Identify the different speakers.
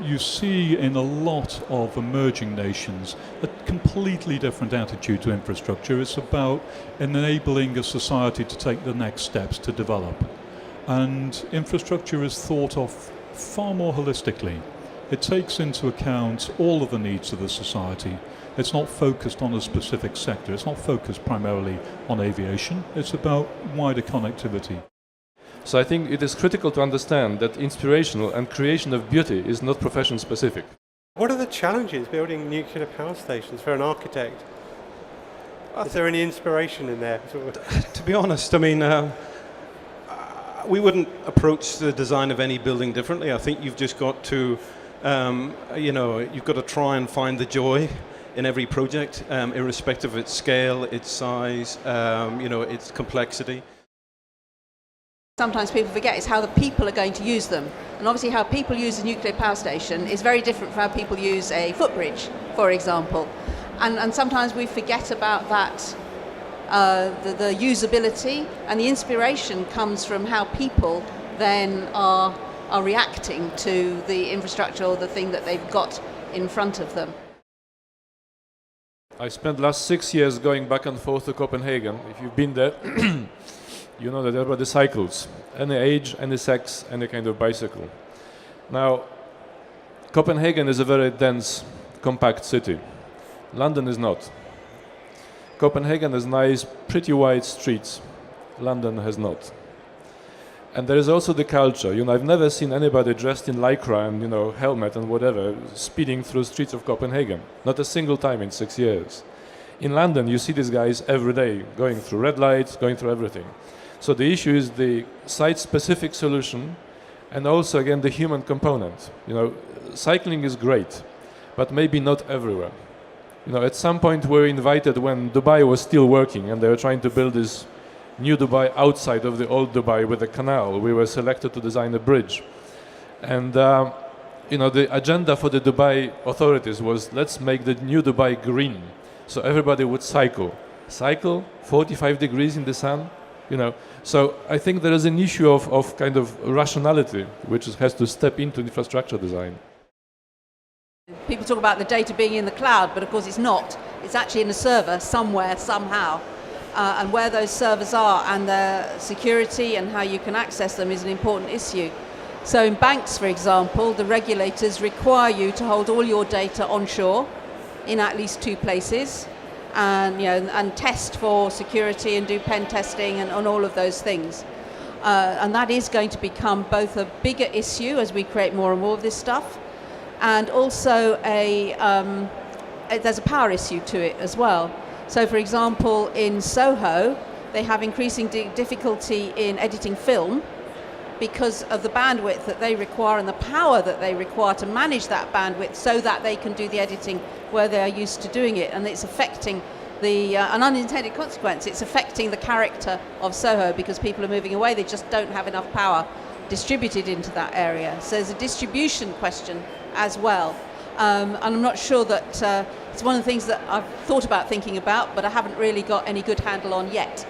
Speaker 1: You see in a lot of emerging nations a completely different attitude to infrastructure. It's about enabling a society to take the next steps to develop. And infrastructure is thought of far more holistically. It takes into account all of the needs of the society. It's not focused on a specific sector. It's not focused primarily on aviation. It's about wider connectivity.
Speaker 2: So I think it is critical to understand that inspirational and creation of beauty is not profession specific.
Speaker 3: What are the challenges building nuclear power stations for an architect? Is there any inspiration in there?
Speaker 4: To be honest, I mean, we wouldn't approach the design of any building differently. I think you've just got to, you've got to try and find the joy in every project, irrespective of its scale, its size, its complexity.
Speaker 5: Sometimes people forget is how the people are going to use them. And obviously how people use a nuclear power station is very different from how people use a footbridge, for example. And sometimes we forget about that, the usability, and the inspiration comes from how people then are reacting to the infrastructure or the thing that they've got in front of them.
Speaker 2: I spent the last 6 years going back and forth to Copenhagen. If you've been there, you know that everybody cycles, any age, any sex, any kind of bicycle. Now, Copenhagen is a very dense, compact city. London is not. Copenhagen has nice, pretty wide streets. London has not. And there is also the culture. I've never seen anybody dressed in lycra and, helmet and whatever, speeding through streets of Copenhagen. Not a single time in 6 years. In London, you see these guys every day, going through red lights, going through everything. So the issue is the site-specific solution, and also, again, the human component. Cycling is great, but maybe not everywhere. At some point we were invited when Dubai was still working, and they were trying to build this new Dubai outside of the old Dubai with a canal. We were selected to design a bridge. And, the agenda for the Dubai authorities was, let's make the new Dubai green. So everybody would cycle. Cycle, 45 degrees in the sun. So I think there is an issue of kind of rationality which has to step into infrastructure design.
Speaker 5: People talk about the data being in the cloud, but of course it's not. It's actually in a server somewhere, somehow. And where those servers are and their security and how you can access them is an important issue. So in banks, for example, the regulators require you to hold all your data onshore in at least 2 places. And test for security and do pen testing and on all of those things. And that is going to become both a bigger issue as we create more and more of this stuff, and also there's a power issue to it as well. So for example, in Soho, they have increasing difficulty in editing film because of the bandwidth that they require and the power that they require to manage that bandwidth so that they can do the editing where they are used to doing it. And it's affecting an unintended consequence. It's affecting the character of Soho because people are moving away. They just don't have enough power distributed into that area. So there's a distribution question as well. And I'm not sure that it's one of the things that I've thought about thinking about, but I haven't really got any good handle on yet.